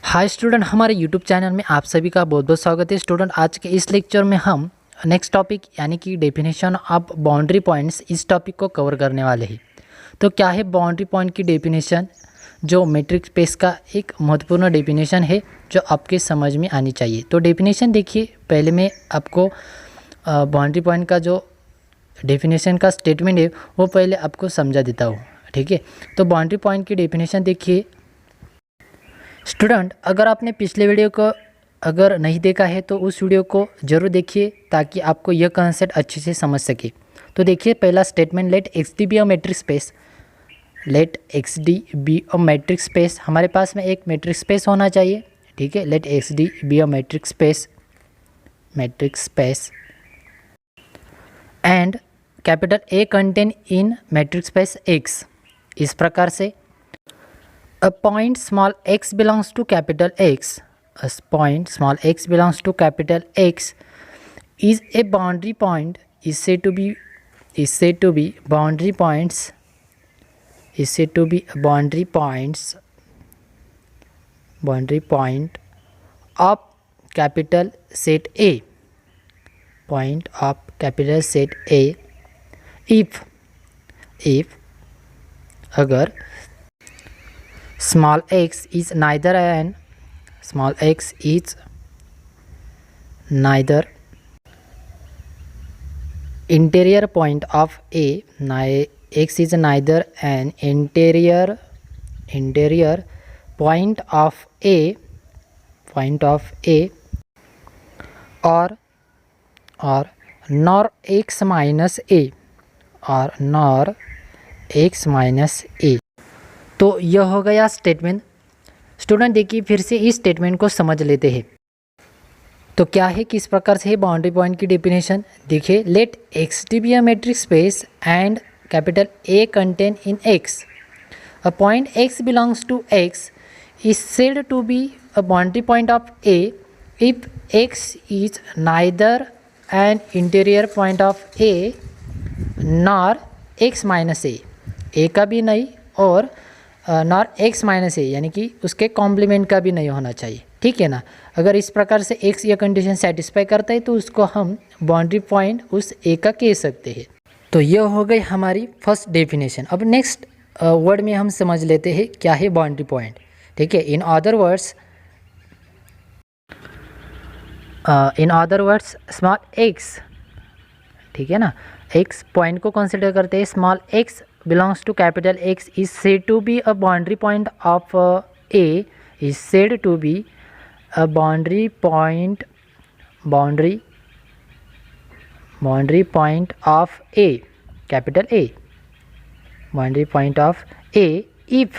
Hi student, हमारे YouTube channel में आप सभी का बहुत बहुत स्वागत है। स्टूडेंट, आज के इस लेक्चर में हम नेक्स्ट टॉपिक यानी कि डेफिनेशन ऑफ बाउंड्री पॉइंट्स इस टॉपिक को कवर करने वाले हैं। तो क्या है बाउंड्री पॉइंट की डेफिनेशन, जो मैट्रिक्स स्पेस का एक महत्वपूर्ण डेफिनेशन है जो आपके समझ में आनी चाहिए। तो डेफिनेशन देखिए, पहले मैं आपको बाउंड्री पॉइंट का जो डेफिनेशन का स्टेटमेंट है वो पहले आपको समझा देता हूँ, ठीक है। तो बाउंड्री पॉइंट की डेफिनेशन देखिए स्टूडेंट, अगर आपने पिछले वीडियो को अगर नहीं देखा है तो उस वीडियो को ज़रूर देखिए ताकि आपको यह कंसेप्ट अच्छे से समझ सके। तो देखिए पहला statement, let X D be a matrix space. Let X D be a matrix space, हमारे पास में एक मैट्रिक्स स्पेस होना चाहिए, ठीक है। Let X D be a matrix space and capital A contain in matrix space X. इस प्रकार से a point small x belongs to capital X, a point small x belongs to capital X is a boundary point, is said to be boundary points, boundary point of capital set A, point of capital set A if अगर small x is neither interior point of A, x is neither an interior point of A or nor x minus A, तो यह हो गया statement. Student देखिए फिर से इस statement को समझ लेते हैं। तो क्या है, किस प्रकार से है बाउंड्री पॉइंट की डेफिनेशन। देखिए, let X D be a matrix space and capital A contain in X. A point X belongs to X is said to be a boundary point of A if X is neither an interior point of A nor X minus A का भी नहीं और nor X minus ए यानी कि उसके complement का भी नहीं होना चाहिए, ठीक है ना। अगर इस प्रकार से एक्स ये कंडीशन सेटिस्फाई करता है तो उसको हम बाउंड्री पॉइंट उस ए का कह सकते हैं। तो यह हो गई हमारी फर्स्ट डेफिनेशन। अब नेक्स्ट वर्ड में हम समझ लेते हैं क्या है बाउंड्री पॉइंट, ठीक है। In other words small x, ठीक है ना, एक्स पॉइंट को कंसिडर करते हैं। Small x belongs to capital X is said to be a boundary point of A, is said to be a boundary point of A, capital A, boundary point of A if,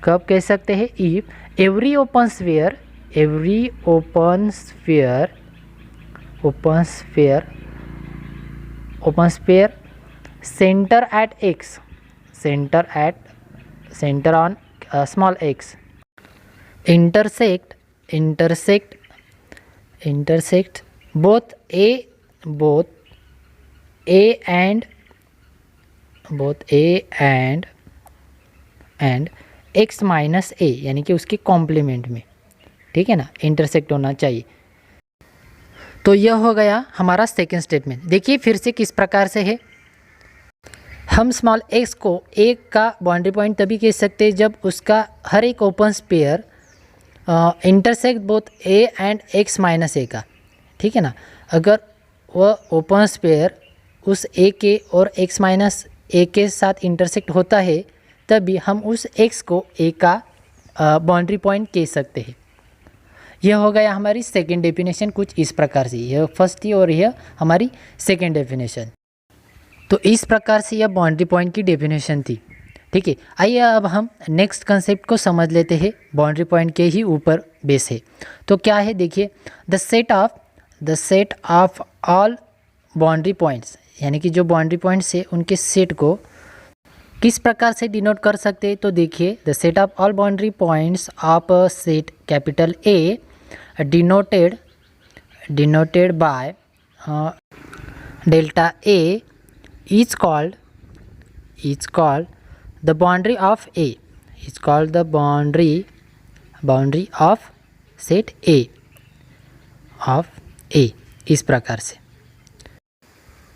कब कह सकते हैं, if every open sphere center at x, center on small x intersect both a and x minus a यानी कि उसके complement में, ठीक है ना, इंटरसेक्ट होना चाहिए। तो यह हो गया हमारा सेकेंड स्टेटमेंट। देखिए फिर से किस प्रकार से है। हम स्मॉल एक्स को ए का बाउंड्री पॉइंट तभी कह सकते हैं जब उसका हर एक open sphere intersect both A and X minus A का, ठीक है ना। अगर वह ओपन स्पेयर उस ए के और एक्स माइनस ए के साथ इंटरसेक्ट होता है तभी हम उस एक्स को ए का बाउंड्री पॉइंट कह सकते हैं। यह हो गया हमारी सेकेंड डेफिनेशन कुछ इस प्रकार से। यह फर्स्ट थी और यह हमारी सेकेंड डेफिनेशन। तो इस प्रकार से यह बाउंड्री पॉइंट की डेफिनेशन थी, ठीक है। आइए अब हम नेक्स्ट कंसेप्ट को समझ लेते हैं, बाउंड्री पॉइंट के ही ऊपर बेस है। तो क्या है, देखिए the set of all boundary points, यानी कि जो बाउंड्री पॉइंट्स है उनके सेट को किस प्रकार से डिनोट कर सकते हैं। तो देखिए, the set of all boundary points of set capital A denoted by delta A is called the boundary of A, is called the boundary boundary of set ए इस प्रकार से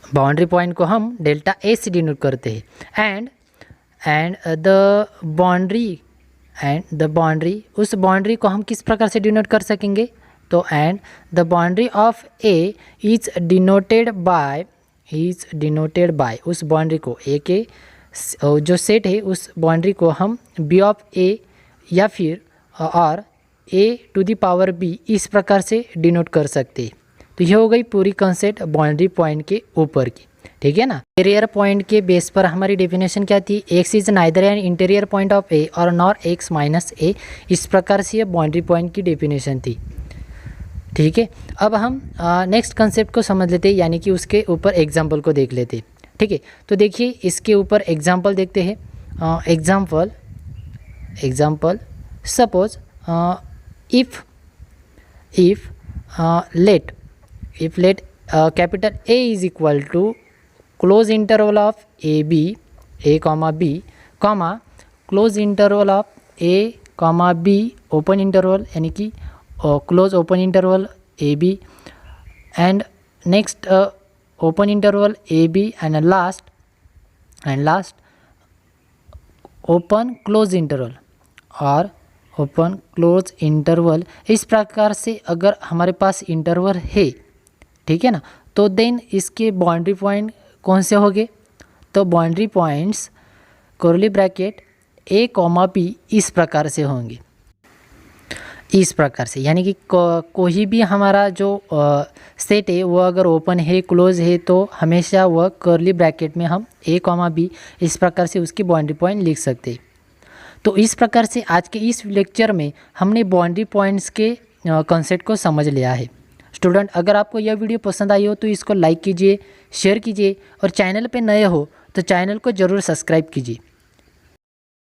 बाउंड्री पॉइंट को हम डेल्टा ए से denote करते हैं and the boundary उस boundary को हम किस प्रकार से डिनोट कर सकेंगे, तो and the boundary of A is denoted by उस बाउंड्री को ए के जो सेट है उस बाउंड्री को हम बी ऑफ ए या फिर और ए टू द पावर बी इस प्रकार से डिनोट कर सकते हैं। तो यह हो गई पूरी कंसेप्ट बाउंड्री पॉइंट के ऊपर की, ठीक है ना। इंटीरियर पॉइंट के बेस पर हमारी डेफिनेशन क्या थी, X is neither an interior point of A और नॉर एक्स माइनस ए, इस प्रकार से ये बाउंड्री पॉइंट की डेफिनेशन थी, ठीक है। अब हम नेक्स्ट कंसेप्ट को समझ लेते हैं, यानी कि उसके ऊपर एग्जाम्पल को देख लेते हैं, ठीक है। तो देखिए इसके ऊपर एग्जाम्पल देखते हैं। Example suppose if let capital A is equal to close interval of a comma b comma close interval of a comma b open interval यानी कि close open interval a b and next open interval a b and last open close interval और open close interval. इस प्रकार से अगर हमारे पास interval है, ठीक है ना, तो देन इसके बाउंड्री पॉइंट कौन से होंगे, तो बाउंड्री पॉइंट्स कर्ली ब्रैकेट ए कॉमा बी इस प्रकार से होंगे, इस प्रकार से, यानी कि कोई भी हमारा जो सेट है वो अगर ओपन है क्लोज है तो हमेशा वह कर्ली ब्रैकेट में हम ए कॉमा बी इस प्रकार से उसकी बाउंड्री पॉइंट लिख सकते हैं। तो इस प्रकार से आज के इस लेक्चर में हमने बाउंड्री पॉइंट्स के कॉन्सेप्ट को समझ लिया है। स्टूडेंट, अगर आपको यह वीडियो पसंद आई हो तो इसको लाइक कीजिए, शेयर कीजिए और चैनल पे नए हो तो चैनल को ज़रूर सब्सक्राइब कीजिए।